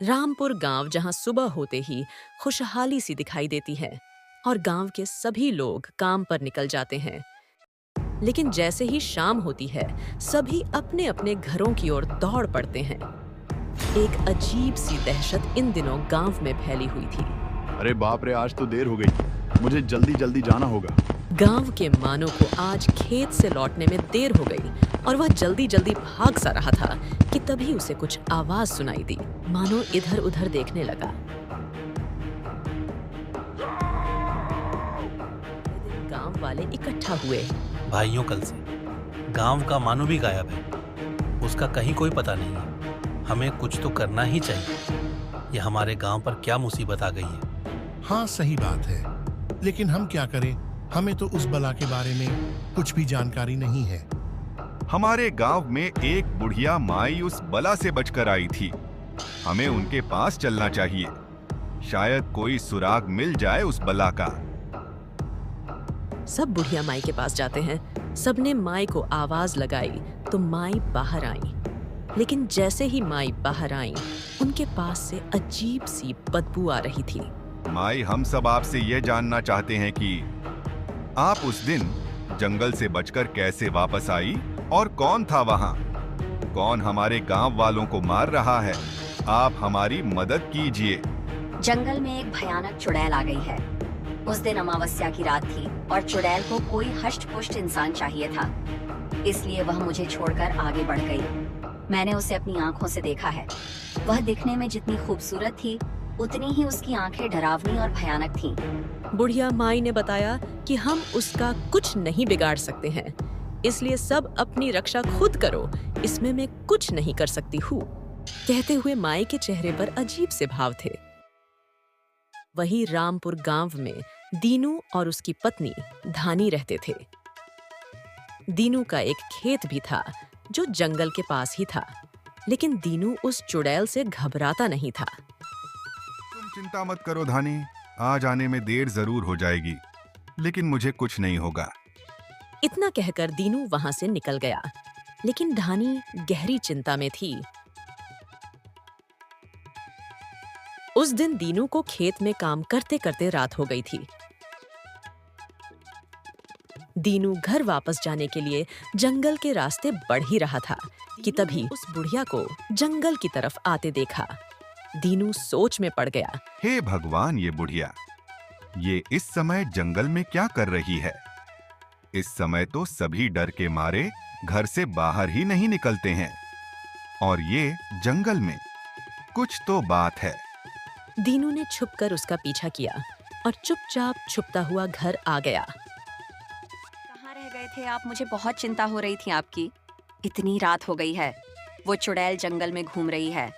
रामपुर गांव जहां सुबह होते ही खुशहाली सी दिखाई देती है और गांव के सभी लोग काम पर निकल जाते हैं। लेकिन जैसे ही शाम होती है, सभी अपने अपने घरों की ओर दौड़ पड़ते हैं। एक अजीब सी दहशत इन दिनों गांव में फैली हुई थी। अरे बाप रे, आज तो देर हो गई। मुझे जल्दी जल्दी जाना होगा। गांव के मानो को आज खेत से लौटने में देर हो गई और वह जल्दी जल्दी भाग सा रहा था कि तभी उसे कुछ आवाज सुनाई दी। मानो इधर उधर देखने लगा। गांव वाले इकट्ठा हुए। भाइयों, कल से गांव का मानो भी गायब है। उसका कहीं कोई पता नहीं है। हमें कुछ तो करना ही चाहिए। ये हमारे गांव पर क्या मुसीबत आ गई है। हाँ, सही बात है, लेकिन हम क्या करें? हमें तो उस बला के बारे में कुछ भी जानकारी नहीं है। हमारे गांव में एक बुढ़िया माई उस बला से बचकर आई थी। हमें उनके पास चलना चाहिए। शायद कोई सुराग मिल जाए उस बला का। सब बुढ़िया माई के पास जाते हैं। सबने माई को आवाज लगाई तो माई बाहर आई। लेकिन जैसे ही माई बाहर आई, उनके पास से अजीब सी बदबू आ रही थी। माई, हम सब आपसे यह जानना चाहते हैं कि आप उस दिन जंगल से बचकर कैसे वापस आई और कौन था वहां? कौन हमारे गांव वालों को मार रहा है? आप हमारी मदद कीजिए। जंगल में एक भयानक चुड़ैल आ गई है। उस दिन अमावस्या की रात थी और चुड़ैल को कोई हष्ट-पुष्ट इंसान चाहिए था। इसलिए वह मुझे छोड़कर आगे बढ़ गई। मैंने उसे अपनी आंखों से देखा है। वह दिखने में जितनी खूबसूरत थी, उतनी ही उसकी आंखें डरावनी और भयानक थीं। बुढ़िया माई ने बताया कि हम उसका कुछ नहीं बिगाड़ सकते हैं, इसलिए सब अपनी रक्षा खुद करो। इसमें मैं कुछ नहीं कर सकती हूँ। कहते हुए माई के चेहरे पर अजीब से भाव थे। वही रामपुर गांव में दीनू और उसकी पत्नी धानी रहते थे। दीनू का एक खेत भी था जो जंगल के पास ही था, लेकिन दीनू उस चुड़ैल से घबराता नहीं था। तुम चिंता मत करो धानी, आज आने में देर जरूर हो जाएगी, लेकिन मुझे कुछ नहीं होगा। इतना कहकर दीनू वहां से निकल गया, लेकिन धानी गहरी चिंता में थी। उस दिन दीनू को खेत में काम करते करते रात हो गई थी। दीनू घर वापस जाने के लिए जंगल के रास्ते बढ़ ही रहा था कि तभी उस बुढ़िया को जंगल की तरफ आते देखा। दीनू सोच में पड़ गया। हे भगवान, ये बुढ़िया ये इस समय जंगल में क्या कर रही है? इस समय तो सभी डर के मारे घर से बाहर ही नहीं निकलते हैं, और ये जंगल में कुछ तो बात है। दीनू ने छुपकर उसका पीछा किया और चुपचाप छुपता हुआ घर आ गया। कहाँ रह गए थे आप? मुझे बहुत चिंता हो रही थी आपकी। इतनी रात हो गई है। वो चुड़ैल जंगल में घूम रही है।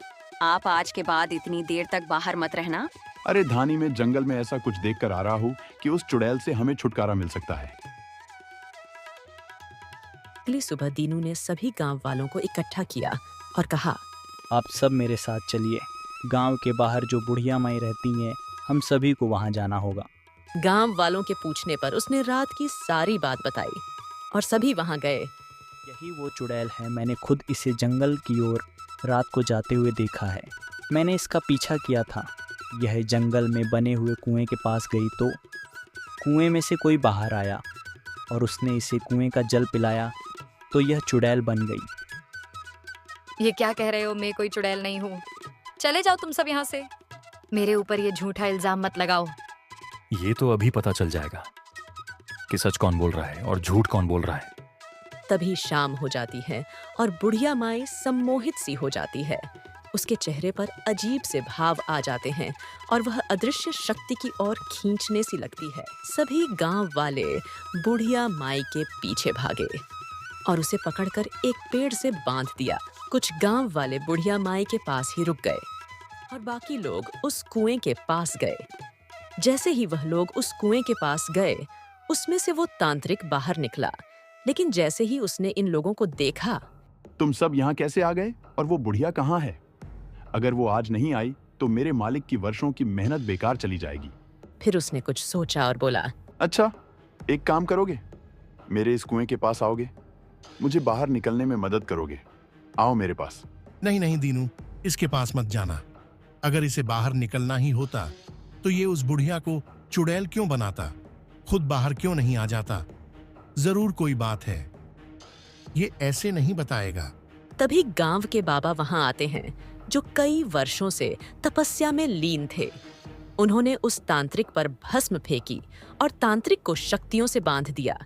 आप आज के बाद इतनी देर तक बाहर मत रहना। अरे धानी, मैं जंगल में ऐसा कुछ देखकर आ रहा हूँ कि उस चुड़ैल से हमें छुटकारा मिल सकता है। अगली सुबह दीनू ने सभी गांव वालों को इकट्ठा किया और कहा, आप सब मेरे साथ चलिए। गांव के बाहर जो बुढ़िया माई रहती हैं, हम सभी को वहां जाना होगा। गांव वालों के पूछने पर उसने रात की सारी बात बताई और सभी वहां गए। यही वो चुड़ैल है। मैंने खुद इसे जंगल की ओर रात को जाते हुए देखा है। मैंने इसका पीछा किया था। यह जंगल में बने हुए कुएं के पास गई तो कुएं में से कोई बाहर आया और उसने इसे कुएं का जल पिलाया तो यह चुड़ैल बन गई। ये क्या कह रहे हो? मैं कोई चुड़ैल नहीं हूँ। चले जाओ तुम सब यहाँ से। मेरे ऊपर ये झूठा इल्जाम मत लगाओ। ये तो अभी पता चल जाएगा कि सच कौन बोल रहा है और झूठ कौन बोल रहा है। तभी शाम हो जाती है और बुढ़िया माई सम्मोहित सी हो जाती है। उसके चेहरे पर अजीब से भाव आ जाते हैं और वह अदृश्य शक्ति की ओर खींचने सी लगती है। सभी गांव वाले बुढ़िया माई के पीछे भागे और उसे पकड़कर एक पेड़ से बांध दिया। कुछ गांव वाले बुढ़िया माई के पास ही रुक गए और बाकी लोग उस कुएं के पास गए। जैसे ही वह लोग उस कुएं के पास गए, उसमें से वो तांत्रिक बाहर निकला। लेकिन जैसे ही उसने इन लोगों को देखा, तुम सब यहाँ कैसे आ गए और वो बुढ़िया कहाँ है? अगर वो आज नहीं आई तो मेरे मालिक की वर्षों की मेहनत बेकार चली जाएगी। फिर उसने कुछ सोचा और बोला, अच्छा, एक काम करोगे? मेरे इस कुएं के पास आओगे? मुझे बाहर निकलने में मदद करोगे? आओ मेरे पास। नहीं नहीं दीनू, इसके पास मत जाना। अगर इसे बाहर निकलना ही होता तो ये उस बुढ़िया को चुड़ैल क्यों बनाता? खुद बाहर क्यों नहीं आ जाता? जरूर कोई बात है, ये ऐसे नहीं बताएगा। तभी गांव के बाबा वहां आते हैं जो कई वर्षों से तपस्या में लीन थे। उन्होंने उस तांत्रिक पर भस्म फेंकी और तांत्रिक को शक्तियों से बांध दिया,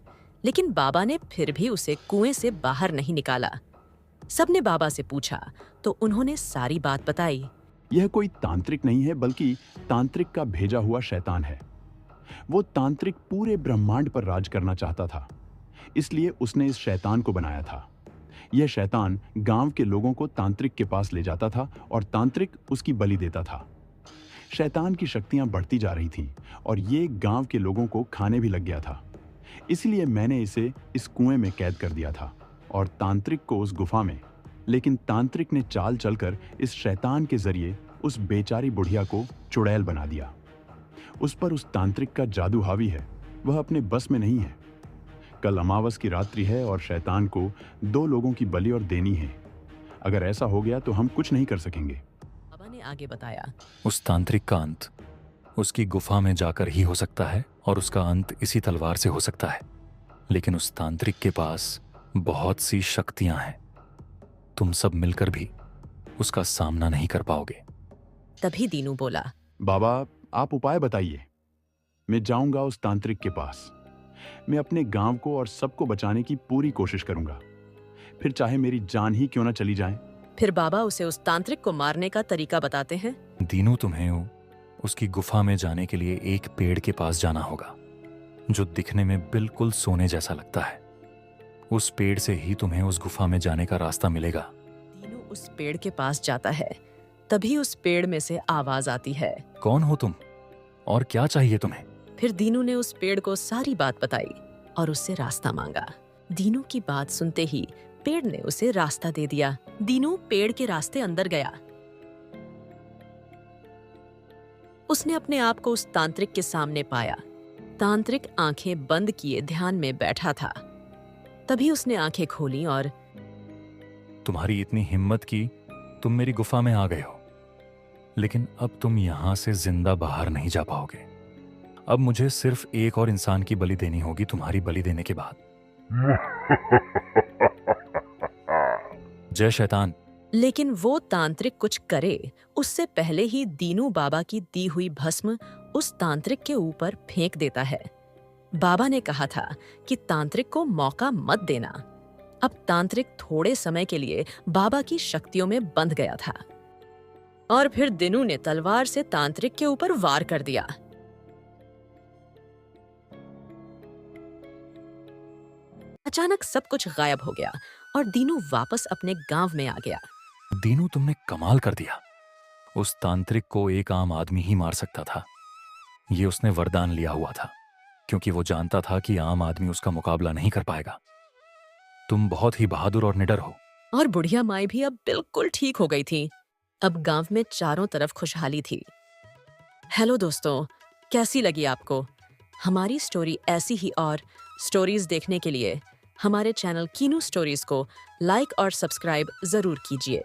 लेकिन बाबा ने फिर भी उसे कुएं से बाहर नहीं निकाला। सबने बाबा से पूछा तो उन्होंने सारी बात बताई। यह कोई तांत्रिक नहीं है, बल्कि तांत्रिक का भेजा हुआ शैतान है। वो तांत्रिक पूरे ब्रह्मांड पर राज करना चाहता था, इसलिए उसने इस शैतान को बनाया था। यह शैतान गांव के लोगों को तांत्रिक के पास ले जाता था और तांत्रिक उसकी बलि देता था। शैतान की शक्तियां बढ़ती जा रही थीं और ये गांव के लोगों को खाने भी लग गया था। इसलिए मैंने इसे इस कुएं में कैद कर दिया था और तांत्रिक को उस गुफा में। लेकिन तांत्रिक ने चाल चलकर इस शैतान के जरिए उस बेचारी बुढ़िया को चुड़ैल बना दिया। उस पर उस तांत्रिक का जादू हावी है, वह अपने बस में नहीं है। कल अमावस की रात्रि है और शैतान को 2 लोगों की बलि और देनी है। अगर ऐसा हो गया तो हम कुछ नहीं कर सकेंगे। बाबा ने आगे बताया। उस तांत्रिक का अंत उसकी गुफा में जाकर ही हो सकता है और उसका अंत इसी तलवार से हो सकता है। लेकिन उस तांत्रिक के पास बहुत सी शक्तियां हैं, तुम सब मिलकर भी उसका सामना नहीं कर पाओगे। तभी दीनू बोला। बाबा, आप उपाय बताइए। मैं जाऊंगा उस तांत्रिक के पास। मैं अपने गांव को और सबको बचाने की पूरी कोशिश करूंगा, फिर चाहे मेरी जान ही क्यों ना चली जाए। फिर बाबा उसे उस तांत्रिक को मारने का तरीका बताते हैं। दीनू, तुम्हें उसकी गुफा में जाने के लिए एक पेड़ के पास जाना होगा जो दिखने में बिल्कुल सोने जैसा लगता है। उस पेड़ से ही तुम्हें उस गुफा में जाने का रास्ता मिलेगा। दीनू उस पेड़ के पास जाता है। तभी उस पेड़ में से आवाज आती है। कौन हो तुम और क्या चाहिए तुम्हें? फिर दीनू ने उस पेड़ को सारी बात बताई और उससे रास्ता मांगा। दीनू की बात सुनते ही पेड़ ने उसे रास्ता दे दिया। दीनू पेड़ के रास्ते अंदर गया। उसने अपने आप को उस तांत्रिक के सामने पाया। तांत्रिक आंखें बंद किए ध्यान में बैठा था। तभी उसने आंखें खोली और तुम्हारी इतनी हिम्मत की तुम मेरी गुफा में आ गए हो, लेकिन अब तुम यहां से जिंदा बाहर नहीं जा पाओगे। अब मुझे सिर्फ एक और इंसान की बलि देनी होगी तुम्हारी बलि देने के बाद। जय शैतान। लेकिन वो तांत्रिक कुछ करे उससे पहले ही दीनू बाबा की दी हुई भस्म उस तांत्रिक के ऊपर फेंक देता है। बाबा ने कहा था कि तांत्रिक को मौका मत देना। अब तांत्रिक थोड़े समय के लिए बाबा की शक्तियों में बंध गया था और फिर दीनू ने तलवार से तांत्रिक के ऊपर वार कर दिया। अचानक सब कुछ गायब हो गया और दीनू वापस अपने गांव में आ गया। दीनू, तुमने कमाल कर दिया। उस तांत्रिक को एक आम आदमी ही मार सकता था। ये उसने वरदान लिया हुआ था क्योंकि वो जानता था कि आम आदमी उसका मुकाबला नहीं कर पाएगा। तुम बहुत ही बहादुर और निडर हो। और बुढ़िया माई भी अब बिल्कुल ठीक हो गई थी। अब गांव में चारों तरफ खुशहाली थी। हेलो दोस्तों, कैसी लगी आपको हमारी स्टोरी? ऐसी ही और स्टोरीज देखने के लिए हमारे चैनल कीनू स्टोरीज को लाइक और सब्सक्राइब जरूर कीजिए।